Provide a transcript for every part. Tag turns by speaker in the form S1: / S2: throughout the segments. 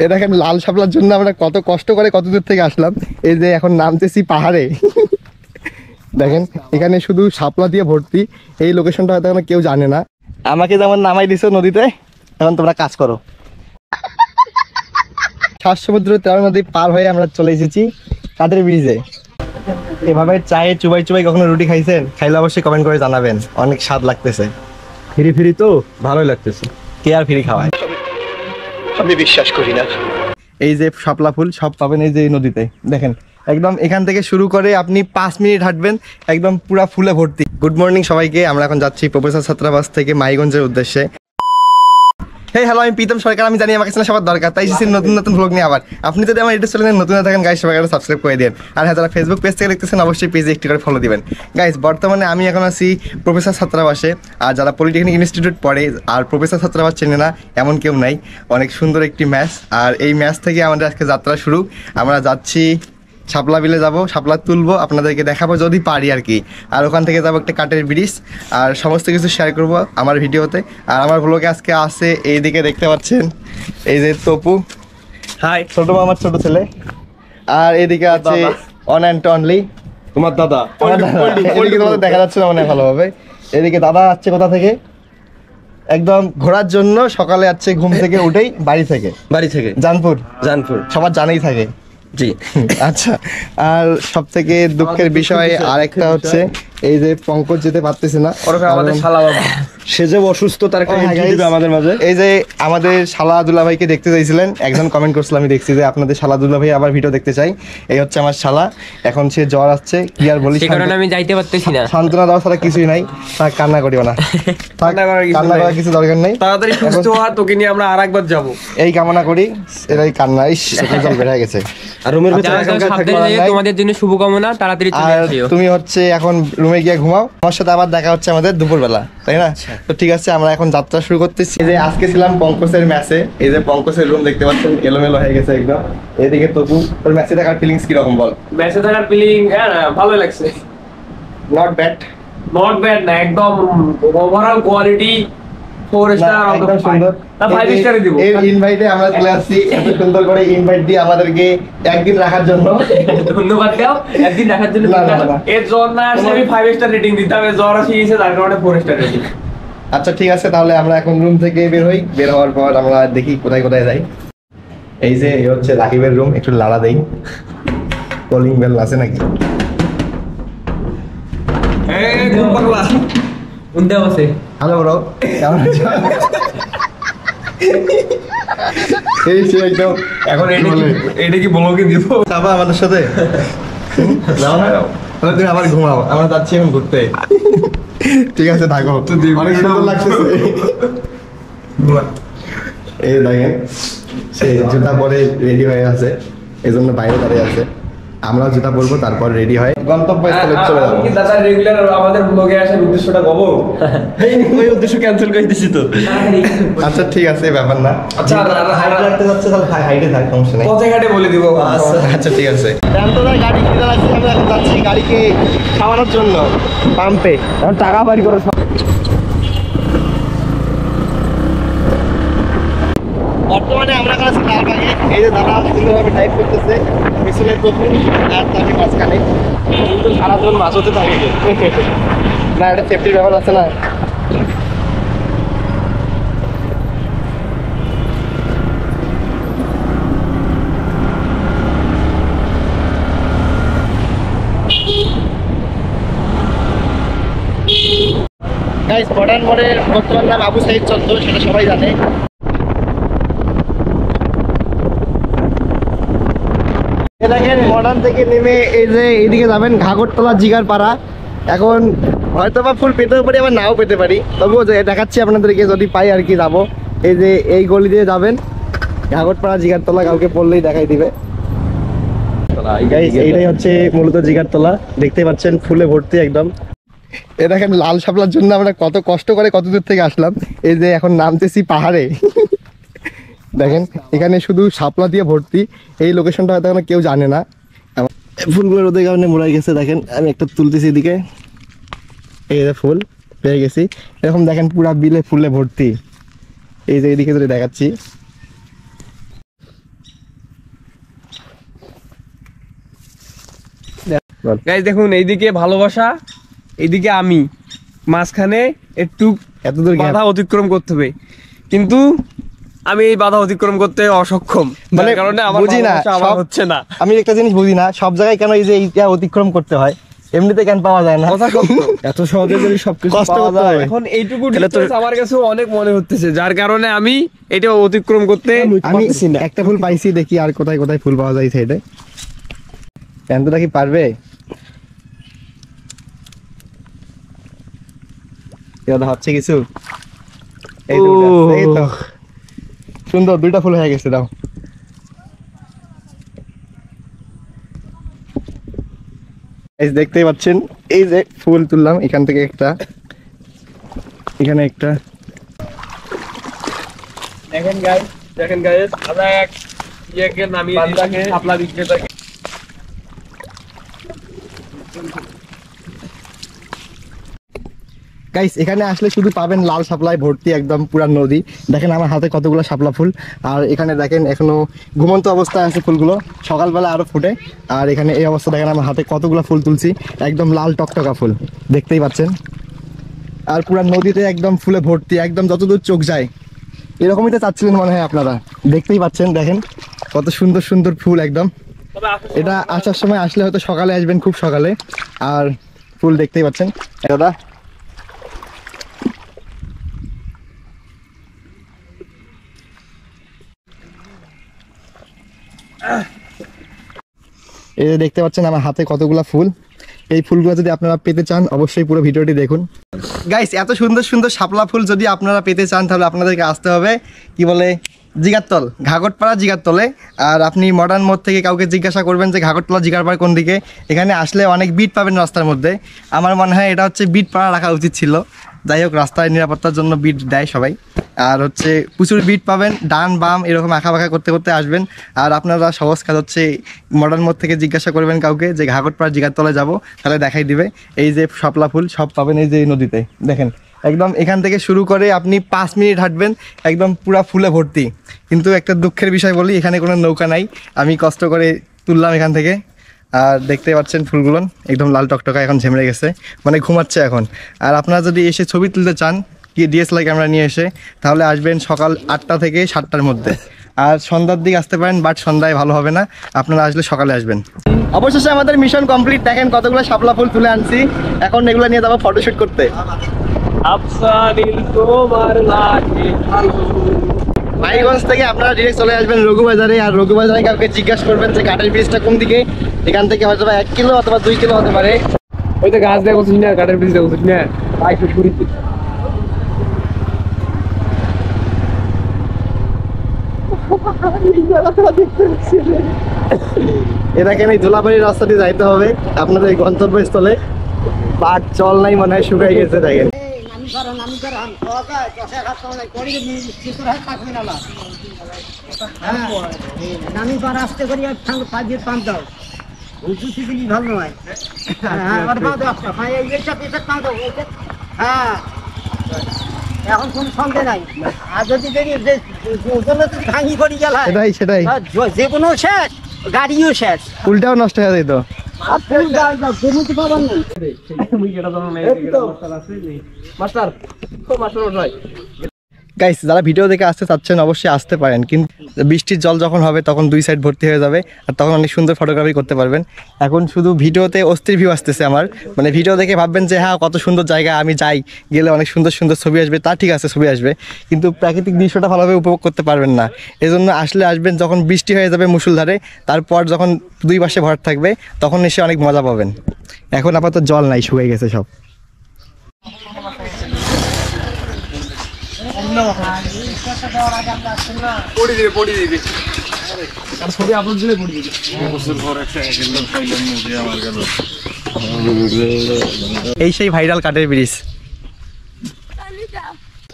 S1: এ দেখেন লাল শাপলার জন্য আমরা কত কষ্ট করে কত দূর থেকে আসলাম। এই যে এখন নামতেছি পাহাড়ে। দেখেন এখানে শুধু শাপলা দিয়ে ভর্তি। এই লোকেশনটা হয়তো এখন কেউ জানে না। আমাকে যেমন নামাই দিছো নদীতে, এখন তোমরা কাজ করো। 7 সমুদ্র 13 নদী পার হয়ে আমরা চলে এসেছি কাদের ব্রিজে। এভাবে চায়ে চুবাই চুবাই কখনো রুটি খাইছেন? খাইলে অবশ্যই কমেন্ট করে জানাবেন। অনেক স্বাদ লাগতেছে।
S2: ফ্রি ফ্রি তো ভালোই লাগতেছে।
S1: কে আর ফ্রি খাওয়ায়? আমি বিশ্বাস করি না। এই যে শাপলা ফুল সব পাবেন এই যে নদীতে। দেখেন একদম এখান থেকে শুরু করে আপনি 5 মিনিট হাঁটবেন, একদম পুরা ফুলে ভর্তি। গুড মর্নিং সবাইকে। আমরা এখন যাচ্ছি প্রফেসর ছাত্রাবাস থেকে মাইগঞ্জের উদ্দেশ্যে। হে হ্যালো, আমি প্রীতম সরকার। আমি জানি আমাকে সবার দরকার, তাই এসেছি নতুন নতুন ভ্লগ নিয়ে আবার। আপনি যদি আমার ইউটিউব চ্যানেলে নতুন থাকেন গাইস, সবাই সাবস্ক্রাইব করে দিন। আর হ্যাঁ, যারা ফেসবুক পেজ থেকে দেখতেছেন অবশ্যই পেজে একটি করে ফলো দিবেন। গাইস বর্তমানে আমি এখন আছি প্রফেসর ছাত্রাবাসে। আর যারা পলিটেকনিক ইনস্টিটিউট পড়ে আর প্রফেসর ছাত্রাবাস চেনে না এমন কেউ নাই। অনেক সুন্দর একটি ম্যাচ, আর এই ম্যাচ থেকে আমাদের আজকে যাত্রা শুরু। আমরা যাচ্ছি শাপলা বিলে যাব, শাপলা তুলবো, আপনাদেরকে দেখাবো যদি পারি আর কি। আর ওখান থেকে যাবো একটা কাঠের ব্রিজ, আর সমস্ত কিছু শেয়ার করব আমার ভিডিওতে। আর আমার ভ্লগে আজকে আছে এইদিকে দেখতে পাচ্ছেন এই যে তপু, হাই, ছোট মামার ছোট ছেলে। আর এদিকে আছে অন অ্যান্ড অনলি
S2: তোমার দাদা।
S1: এদিকে তোমাদের দেখা যাচ্ছে না মনে হয় ভালোভাবে। এদিকে দাদা আসছে কোথা থেকে? একদম ঘোরার জন্য সকালে আসছে ঘুম থেকে উঠেই বাড়ি থেকে জানপুর সবার জানাই থাকে।
S2: জি
S1: আচ্ছা, আর সব থেকে দুঃখের বিষয় আরেকটা হচ্ছে এই যে পঙ্কজ যেতে পারতেছে না।
S2: আমাদের শালা বাবা সে যে অসুস্থ, তার একটা এন্ট্রি দিবে আমাদের মাঝে।
S1: এই যে আমাদের শালা দুলা ভাইকে দেখতে চাইছিলেন, একজন কমেন্ট করছিল, আমি দেখছি যে আপনাদের শালা দুলা ভাই আবার ভিডিও দেখতে চাই। এই হচ্ছে আমার শালা, এখন সে জ্বর আসছে, কি আর বলি,
S3: সেই কারণে আমি যাইতে পারতেছি না।
S1: সান্ত্বনা দেওয়া ছাড়া কিছুই নাই। থাক, কান্না করিও না, কান্না করার কিছু দরকার নেই।
S2: তাড়াতাড়ি সুস্থ হওয়া, তোকে নিয়ে আমরা আরেকবার যাব
S1: এই কামনা করি। এরাই কান্না, জল বেড়ে গেছে।
S2: আর রুমের ভিতরে
S3: তোমাদের জন্য শুভকামনা, তাড়াতাড়ি চলে আসিও।
S1: তুমি হচ্ছে এখন রুমে গিয়ে ঘুমাও, আমার সাথে আবার দেখা হচ্ছে আমাদের দুপুরবেলা, তাই না? তো ঠিক আছে, আমরা এখন যাত্রা শুরু করতেছি। এই যে আজকে ছিলাম পঙ্কজের ম্যাচে, এই যে পঙ্কজের রুম দেখতে পাচ্ছেন এলোমেলো হয়ে গেছে একদম। এদিকে তবু তোর ম্যাচে দেখার ফিলিংস কিরকম বল?
S4: ম্যাচে থাকার ফিলিং ভালোই লাগছে।
S1: নট ব্যাড
S4: না, একদম ওভারঅল কোয়ালিটি 4 স্টার,
S1: একদম সুন্দর।
S4: না 5 স্টারই দিব।
S1: এই ইনভাইটে আমরা চলে আসছি, এত সুন্দর করে ইনভাইট দিয়ে আমাদেরকে একদিন রাখার জন্য।
S4: ধন্যবাদ দাও, একদিন রাখার জন্য। এর জ্বর না আসলে আমি 5 স্টার রেটিং দিতাম, এর জ্বর আসে গেছে তার কারণে 4 স্টার রেটিং।
S1: আচ্ছা ঠিক আছে, তাহলে আমরা এখন রুম থেকে বের হই। বের হওয়ার পর আমরা দেখি কোথায় কোথায় যাই। এই যে এই হচ্ছে রাকিবের রুম, একটু লাড়া দেই। কলিং বেল আছে নাকি?
S4: ঘুম পাগলা উনতে বসে।
S1: হ্যালো ব্রো, কেমন আছো? এই সে একদম
S2: এখন এটা কি ব্লগে দিব
S1: যাবা আমাদের সাথে? যাও না, তাহলে তুমি আবার ঘুমাও, আমরা যাচ্ছি এখন ঘুরতে। ঠিক আছে থাকো, অনেক সুন্দর লাগছে। এই দেখেন সে জুতা পরে রেডি হয়ে আছে, এই জন্য বাইরে দাঁড়িয়ে আছে। আমরা জুতা পরবো, তারপর রেডি হয় গন্তব্যস্থলে চলে যাবো।
S4: কি দাদা রেগুলার আমাদের ব্লগে আসার উদ্দেশ্যটা বলো?
S2: ওই উদ্দেশ্য ক্যান্সেল করে দিছি তো।
S1: আচ্ছা ঠিক আছে, ব্যাপার না।
S4: আচ্ছা
S1: হাইটে রাখতে যাচ্ছে তাহলে হাইটে থাক, সমস্যা নেই।
S4: পথে ঘাটে বলে দিব।
S1: আচ্ছা ঠিক আছে। গাড়ি কিনে রাখছি, আমরা এখন যাচ্ছি গাড়িকে খাওয়ানোর জন্য পাম্পে। এখন টাকা বাড়ি করে বর্তমানে আমরা আছি লালবাগে। এই যে দাদা সুন্দরভাবে টাইপ করতেছে, পিছনে প্রথম আর তাকে মাঝখানে, কিন্তু সারাজন মাছ হতে থাকে না, এটা সেফটির ব্যাপার আছে না। গাইস মডার্ন মোড়ের বর্তমান নাম আবু সাইদ চন্দ্র, সেটা সবাই জানে। দেখেন মডার্ন থেকে নেমে এই যে এইদিকে যাবেন ঘাগরতলা জিগারপাড়া। এখন হয়তো বা ফুল পেতেও পারি, আবার নাও পেতে পারি, তবুও দেখাচ্ছি আপনাদেরকে যদি পাই আর কি যাবো। এই যে এই গলি দিয়ে যাবেন ঘাগরপাড়া জিগারতলা, কাউকে পড়লেই দেখাই দিবে। এইটাই হচ্ছে মূলত জিগারতলা, দেখতে পাচ্ছেন ফুলে ভর্তি একদম। এ দেখেন লাল শাপলার জন্য আমরা কত কষ্ট করে কত দূর থেকে আসলাম। এই যে এখন নামতেছি পাহাড়ে। দেখেন এখানে শুধু শাপলা দিয়ে ভর্তি। এই লোকেশনটা হয়তো এখন কেউ জানে না। ফুলগুলো রোদের কারণে মোড়াই গেছে। দেখেন আমি একটা তুলতেছি এদিকে, এই যে ফুল পেয়ে গেছি। এরকম দেখেন পুরা বিলে ফুলে ভর্তি। এই যে এইদিকে যদি দেখাচ্ছি,
S4: গাইস দেখুন এইদিকে ভালোবাসা, এইদিকে আমি, মাঝখানে একটু
S1: এতদূর gap।
S4: বাধা অতিক্রম করতে হবে, কিন্তু আমি এই বাধা অতিক্রম করতে অসক্ষম,
S1: মানে
S4: মানে কারণে আমার
S1: বুঝি না,
S4: ভালোবাসা আমার
S1: সব-
S4: হচ্ছে না।
S1: আমি একটা জিনিস বুঝি না, সব জায়গায় কেন এই যে এইটা অতিক্রম করতে হয়, এমনিতে কেন পাওয়া যায় না?
S4: কথা সত্য।
S2: এত সহজে যদি সবকিছু
S1: কষ্ট
S2: পাওয়া
S1: করতে
S2: যায়
S1: হবে।
S4: এখন এইটুকু
S2: তাহলে তো-
S4: distance আমার কাছে অনেক মনে হচ্ছে, যার কারণে আমি এটা অতিক্রম করতে
S1: আমি
S2: পারতেছি না।
S1: একটা ফুল পাইছি, দেখি আর কোথায় কোথায় ফুল পাওয়া যায় এই সাইডে। প্যান্টটা কি পারবে? এটা হচ্ছে কিছু, এই তো উঠে আসছে, এই তো সুন্দর, 2টা ফুল হয়ে গেছে। দাও, এই যে দেখতেই পাচ্ছেন, এই যে ফুল তুললাম এখান থেকে একটা, এখানে একটা।
S4: দেখেন গাইস আমরা এক ইয়েকে নামিয়ে দিয়েছি, শাপলা বিক্রেতাকে।
S1: গাইস এখানে আসলে শুধু পাবেন লাল শাপলায় ভর্তি একদম পুরা নদী। দেখেন আমার হাতে কতগুলো শাপলা ফুল, আর এখানে দেখেন এখনো ঘুমন্ত অবস্থায় আছে ফুলগুলো, সকালবেলা আরো ফুটে। আর এখানে এই অবস্থা দেখেন আমার হাতে কতগুলো ফুল তুলছি, একদম লাল টকটকা ফুল, দেখতেই পাচ্ছেন। আর পুরা নদীতে একদম ফুলে ভর্তি, একদম যতদূর চোখ যায়। এরকমই তো চাচ্ছিলেন মনে হয় আপনারা, দেখতেই পাচ্ছেন। দেখেন কত সুন্দর সুন্দর ফুল একদম। এটা আসার সময় আসলে হয়তো সকালে আসবেন, খুব সকালে। আর ফুল দেখতেই পাচ্ছেন দাদা। এই যে দেখতে পাচ্ছেন আমার হাতে কতগুলা ফুল। এই ফুলগুলো যদি আপনারা পেতে চান অবশ্যই পুরো ভিডিওটি দেখুন। গাইস এত সুন্দর সুন্দর শাপলা ফুল যদি আপনারা পেতে চান তাহলে আপনাদেরকে আসতে হবে কি বলে জিগারতল, ঘাগটপাড়া জিগারতলে। আর আপনি মডার্ন মোড় থেকে কাউকে জিজ্ঞাসা করবেন যে ঘাগটপাড়া জিগারপাড়া কোন দিকে, এখানে আসলে অনেক বিট পাবেন রাস্তার মধ্যে। আমার মনে হয় এটা হচ্ছে বিট পাড়া রাখা উচিত ছিল, যাই হোক রাস্তায় নিরাপত্তার জন্য বিট দেয় সবাই। আর হচ্ছে প্রচুর বিট পাবেন, ডান বাম এরকম আঁকা বাঁকা করতে করতে আসবেন। আর আপনারা সহজ কাজ হচ্ছে মডার্ন মোড় থেকে জিজ্ঞাসা করবেন কাউকে যে ঘাগটপাড়া জিগারতলে যাব, তাহলে দেখাই দিবে। এই যে শাপলা ফুল সব পাবেন এই যে নদীতে, দেখেন একদম এখান থেকে শুরু করে আপনি 5 মিনিট হাঁটবেন, একদম পুরা ফুলে ভর্তি। কিন্তু একটা দুঃখের বিষয় বলি, এখানে কোনো নৌকা নাই, আমি কষ্ট করে তুললাম এখান থেকে। আর দেখতে পাচ্ছেন ফুলগুলো একদম লাল টকটকা, এখন ঝেমড়ে গেছে, মানে ঘুমাচ্ছে এখন। আর আপনারা যদি এসে ছবি তুলতে চান কি ডিএসএলআর ক্যামেরা নিয়ে এসে, তাহলে আসবেন সকাল 8টা থেকে 7টার মধ্যে। আর সন্ধ্যার দিকে আসতে পারেন, বাট সন্ধ্যায় ভালো হবে না, আপনারা আসলে সকালে আসবেন। অবশেষে আমাদের মিশন কমপ্লিট। দেখেন কতগুলো শাপলা ফুল তুলে আনছি, এখন এগুলো নিয়ে যাবো ফটোশুট করতে।
S4: আফসানিল তোমার লাগে
S1: মাইগঞ্জ থেকে আপনারা ডিরেক্ট চলে আসবেন রঘুবাজারে। আর রঘুবাজারে কাউকে জিজ্ঞাসা করবেন যে কাঠের ব্রিজটা কোন দিকে, এখান থেকে হয়তো 1 কিলো অথবা 2 কিলো হতে পারে।
S4: ওই তো গাছ দেখছিস না, কাঠের ব্রিজ দেখছিস না, বাইক ঘুরি।
S1: এটাকে এই ধুলাবাড়ির রাস্তা দিয়ে যাইতে হবে আপনাদের গন্তব্যস্থলে। বাট চল নাই মনে হয়, শুকাই গেছে। দেখেন
S5: নামি পার আসতে করি আর ঠান্ডা পাঁচ পান দাও উঁচু দিলি ভালো নয়। হ্যাঁ আর পাও দাও একটা হ্যাঁ এইটা পেছাত পাও দাও এইটা। হ্যাঁ এখন কোনো সন্দেহ নাই। আর যদি দেখি যে ওজনে যদি ভাঙি পড়ি গেল
S1: সেটাই সেটাই,
S5: যে কোনো শেষ, গাড়িও শেষ।
S1: ফুলটাও নষ্ট হয়ে যেত।
S5: আর ফুল গাছ দাও জমিতে পাবেন না।
S4: মাস্টার ও মাস্টার ভাই
S1: গাইস যারা ভিডিও দেখে আসতে চাচ্ছেন অবশ্যই আসতে পারেন, কিন্তু বৃষ্টির জল যখন হবে তখন 2 সাইড ভর্তি হয়ে যাবে, আর তখন অনেক সুন্দর ফটোগ্রাফি করতে পারবেন। এখন শুধু ভিডিওতে অস্থির ভিউ আসতেছে আমার, মানে ভিডিও দেখে ভাববেন যে হ্যাঁ কত সুন্দর জায়গা, আমি যাই, গেলে অনেক সুন্দর সুন্দর ছবি আসবে, তা ঠিক আছে ছবি আসবে, কিন্তু প্রাকৃতিক দৃশ্যটা ভালোভাবে উপভোগ করতে পারবেন না। এজন্য আসলে আসবেন যখন বৃষ্টি হয়ে যাবে মুষলধারে, তারপর যখন 2 পাশে ভর থাকবে তখন এসে অনেক মজা পাবেন। এখন আপাতত জল নাই, শুকিয়ে গেছে সব।
S4: পড়ি দিবি আর ছবি আপলোড দিলে পড়ি দিবি।
S1: এই সেই ভাইরাল কাঠের ব্রিজ।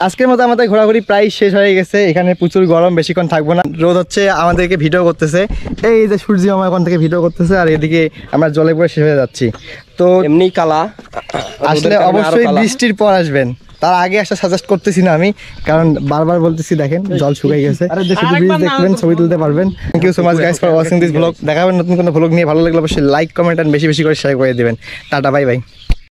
S1: আজকের মতো আমাদের ঘোরাঘুরি প্রায় শেষ হয়ে গেছে। এখানে প্রচুর গরম, বেশিক্ষণ থাকবো না, রোদ হচ্ছে, আমাদেরকে ভিডিও করতেছে। এই যে সূর্য মামা এখন থেকে ভিডিও করতেছে, আর এদিকে আমরা জলে পড়ে শেষ হয়ে যাচ্ছি। তো
S4: এমনি কালা
S1: আসলে অবশ্যই বৃষ্টির পর আসবেন, তার আগে আসা সাজেস্ট করতেছি না আমি, কারণ বারবার বলতেছি দেখেন জল শুকাই গেছে, শুধু ব্রিজ দেখবেন, ছবি তুলতে পারবেন। Thank you so much guys for watching this blog. দেখাবেন নতুন কোনো ব্লগ নিয়ে, ভালো লাগলে অবশ্যই লাইক কমেন্ট এন্ড বেশি বেশি করে শেয়ার করে দিবেন। Tata bye bye.